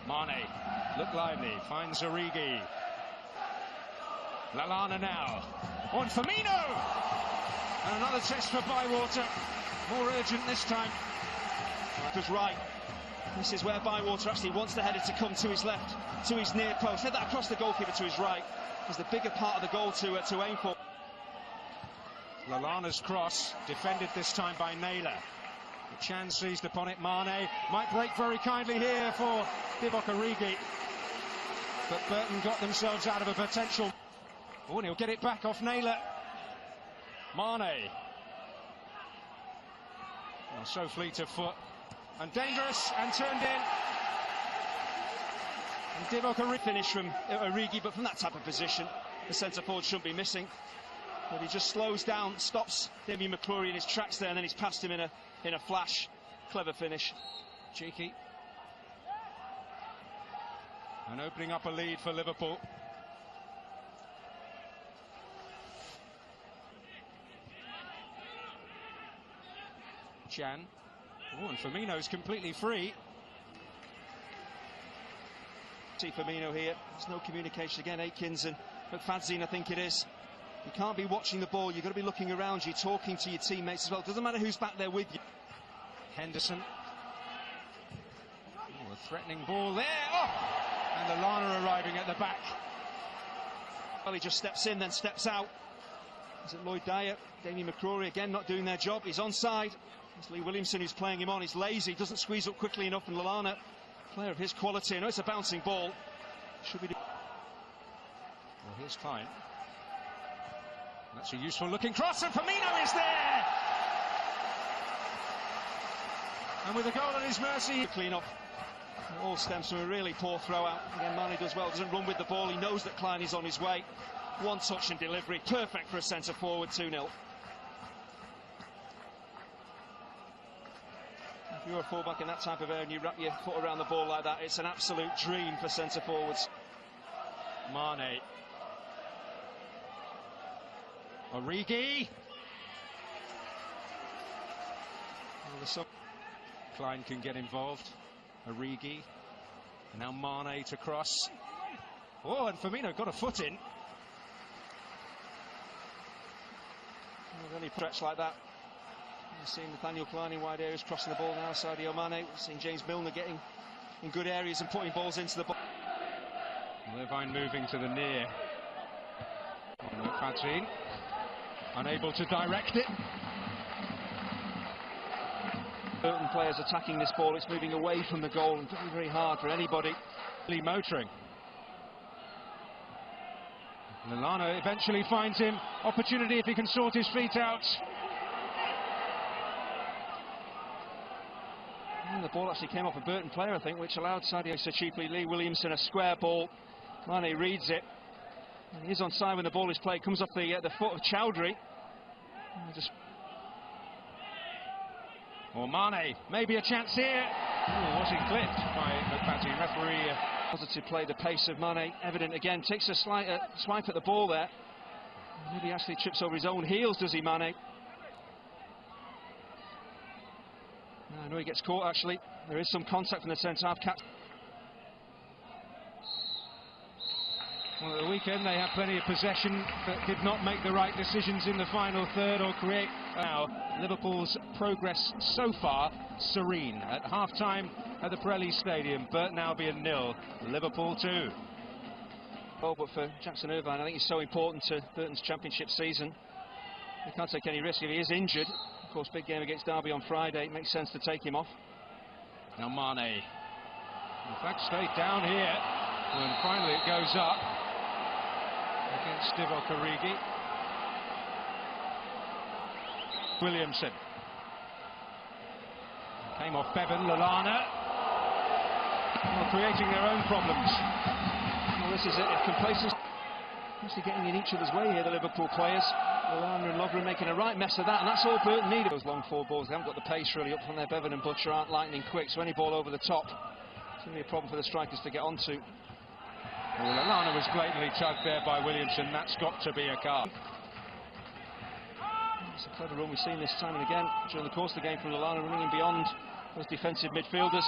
Mane, look lively, finds Origi. Lallana now, on Firmino! And another test for Bywater, more urgent this time. Was right. This is where Bywater actually wants the header to come to his left, to his near post. Head that across the goalkeeper to his right. Is the bigger part of the goal to aim for. Lallana's cross, defended this time by Naylor. The chance seized upon it, Mane might break very kindly here for Divock Origi. But Burton got themselves out of a potential. Oh, and he'll get it back off Naylor. Mane. Oh, so fleet of foot. And dangerous, and turned in. And Divock Origi finish from Origi, but from that type of position, the centre forward shouldn't be missing. But he just slows down, stops Damien McClory in his tracks there, and then he's past him in a flash. Clever finish. Cheeky. And opening up a lead for Liverpool. Chan. Oh, and Firmino's completely free. See Firmino here. There's no communication again. Aikins and McFadzean, I think it is. You can't be watching the ball. You've got to be looking around you, talking to your teammates as well. Doesn't matter who's back there with you. Henderson. Oh, a threatening ball there. Oh! And Lallana arriving at the back. Well, he just steps in, then steps out. Is it Lloyd Dyer? Damien McCrory again not doing their job. He's onside. It's Lee Williamson who's playing him on. He's lazy, doesn't squeeze up quickly enough, and Lallana, player of his quality. I know it's a bouncing ball. Should be. Well, here's Klein. That's a useful looking cross, and Firmino is there! And with a goal at his mercy, clean up. It all stems from a really poor throw out. Again, Mane does well, doesn't run with the ball. He knows that Klein is on his way. One touch and delivery, perfect for a centre forward. 2-0. If you're a fullback in that type of area and you wrap your foot around the ball like that, it's an absolute dream for centre forwards. Mane. Origi. Klein can get involved. Origi. And now Mane to cross. Oh, and Firmino got a foot in. With any stretch like that. We've seen Nathaniel Klein in wide areas crossing the ball now. Sadio Mane. We've seen James Milner getting in good areas and putting balls into the ball. Irvine moving to the near. McFadzean unable to direct it. Burton players attacking this ball. It's moving away from the goal and very, very hard for anybody. Really motoring. Lallana eventually finds him. Opportunity if he can sort his feet out. And the ball actually came off a Burton player, I think, which allowed Sadio so cheaply. Lee Williamson a square ball. Mane reads it. And he is onside when the ball is played. Comes off the foot of Chowdhury. Or Mane, maybe a chance here. Oh, was it clipped by McFadzean? Referee. Positive play, the pace of Mane evident again. Takes a slight swipe at the ball there. Maybe actually trips over his own heels, does he, Mane? No, I know he gets caught actually. There is some contact from the centre-half captain. Well, at the weekend they had plenty of possession but did not make the right decisions in the final third or create. Now Liverpool's progress so far serene. At half-time at the Pirelli Stadium, Burton Albion 0, Liverpool 2. Oh, but for Jackson Irvine, I think he's so important to Burton's championship season. He can't take any risk if he is injured. Of course, big game against Derby on Friday. It makes sense to take him off. Now Mane. In fact, straight down here. And finally it goes up against Divock Origi. Williamson. Came off Bevan. Lallana. Well, creating their own problems. Well, this is it. If complacency, actually getting in each other's way here, the Liverpool players. Lallana and Lovren making a right mess of that, and that's all Burton needed. Those long forward balls, they haven't got the pace really up from there. Bevan and Butcher aren't lightning quick, so any ball over the top, it's going to be a problem for the strikers to get onto. Well, Lallana was blatantly tugged there by Williamson. That's got to be a card. It's a clever run we've seen this time and again during the course of the game from Lallana, running in beyond those defensive midfielders.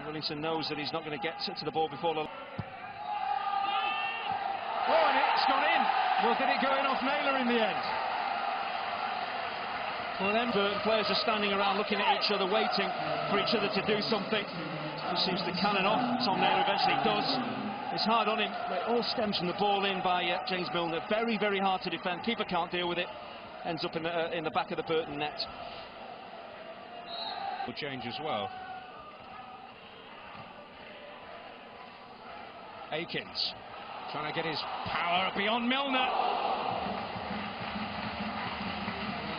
Willington knows that he's not going to get to the ball before the... Oh, and it's gone in. Well, did it go in off Naylor in the end? Well, then Burton players are standing around looking at each other, waiting for each other to do something. He seems to cannon off. Tom Naylor eventually does. It's hard on him, but it all stems from the ball in by James Milner. Very, very hard to defend. Keeper can't deal with it. Ends up in the back of the Burton net. Will change as well. Akins trying to get his power beyond Milner.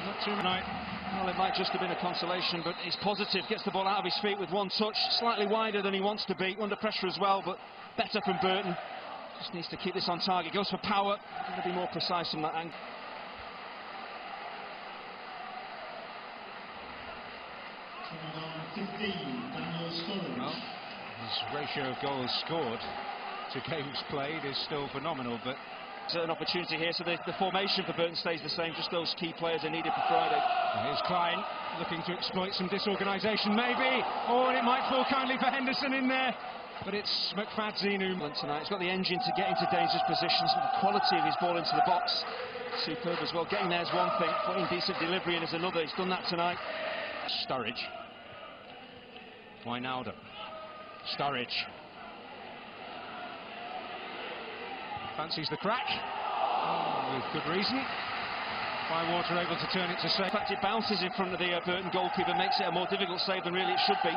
Not too tonight. Well, it might just have been a consolation, but he's positive. Gets the ball out of his feet with one touch. Slightly wider than he wants to be. Under pressure as well, but better from Burton. Just needs to keep this on target. Goes for power. Got to be more precise from that angle. Well, his ratio of goals scored to games played is still phenomenal, but it's an opportunity here, so the formation for Burton stays the same. Just those key players are needed for Friday. Here's Klein looking to exploit some disorganisation, maybe. Oh, and it might fall kindly for Henderson in there, but it's McFadzean who tonight. He's got the engine to get into dangerous positions. The quality of his ball into the box, superb as well. Getting there is one thing, putting decent delivery in is another. He's done that tonight. Sturridge. Wijnaldum. Sturridge. Fancies the crack. With good reason. Bywater able to turn it to save. In fact, it bounces in front of the Burton goalkeeper, makes it a more difficult save than really it should be.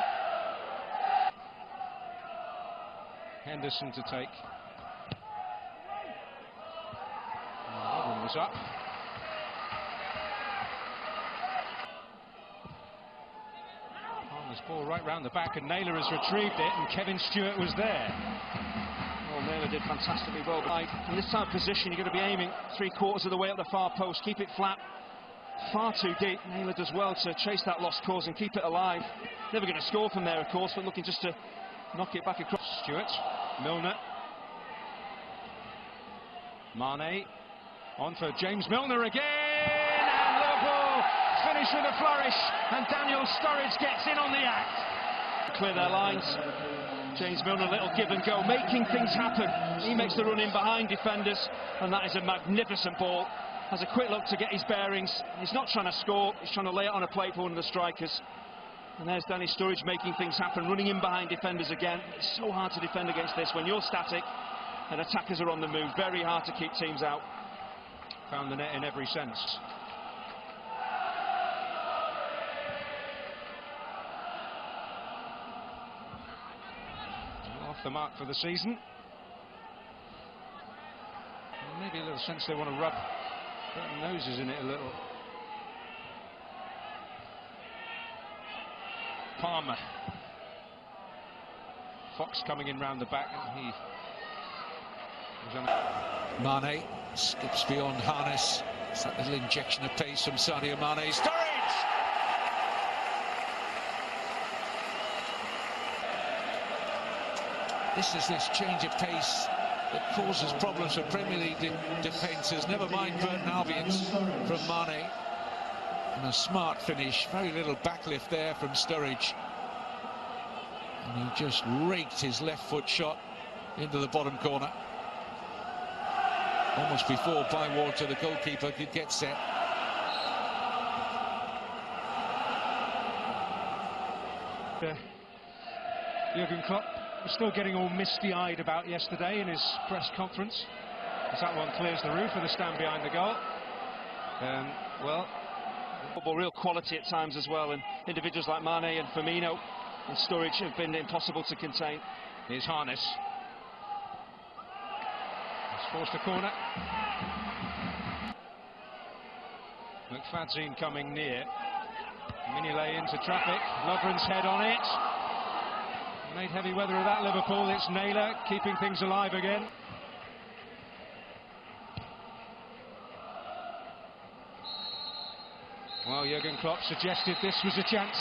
Henderson to take. Robin was up. This ball right round the back, and Naylor has retrieved it, and Kevin Stewart was there. Well, Naylor did fantastically well. From this type of position, you're going to be aiming 3/4 of the way up the far post. Keep it flat. Far too deep. Naylor does well to chase that lost cause and keep it alive. Never going to score from there, of course, but looking just to knock it back across. Stewart, Milner. Mane. On for James Milner again, and Liverpool finish with a flourish, and Daniel Sturridge gets in on the act. Clear their lines. James Milner, a little give and go, making things happen. He makes the run in behind defenders, and that is a magnificent ball. Has a quick look to get his bearings. He's not trying to score, he's trying to lay it on a plate for one of the strikers. And there's Danny Sturridge making things happen, running in behind defenders again. It's so hard to defend against this when you're static and attackers are on the move. Very hard to keep teams out. Found the net in every sense. Off the mark for the season. Maybe a little sense they want to rub their noses in it a little. Palmer. Fox coming in round the back, and he was on Mane skips beyond Harness. It's that little injection of pace from Sadio Mane. Sturridge! This change of pace that causes problems for Premier League defences. Never mind Burton Albion's from Mane. And a smart finish. Very little backlift there from Sturridge. And he just raked his left foot shot into the bottom corner. Almost before Bywater, the goalkeeper, could get set. Jurgen Klopp was still getting all misty-eyed about yesterday in his press conference, as that one clears the roof with a stand behind the goal. Well, football, real quality at times as well, and individuals like Mane and Firmino and Sturridge have been impossible to contain. Here's Harness. He's forced a corner. McFadzean coming near. Mignolet into traffic. Lovren's head on it. Made heavy weather of that, Liverpool. It's Naylor keeping things alive again. Well, Jurgen Klopp suggested this was a chance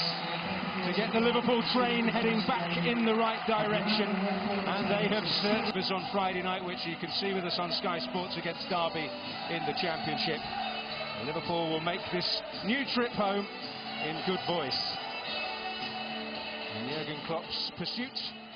to get the Liverpool train heading back in the right direction, and they have searched us on Friday night, which you can see with us on Sky Sports against Derby in the Championship. Liverpool will make this new trip home in good voice. And Jurgen Klopp's pursuit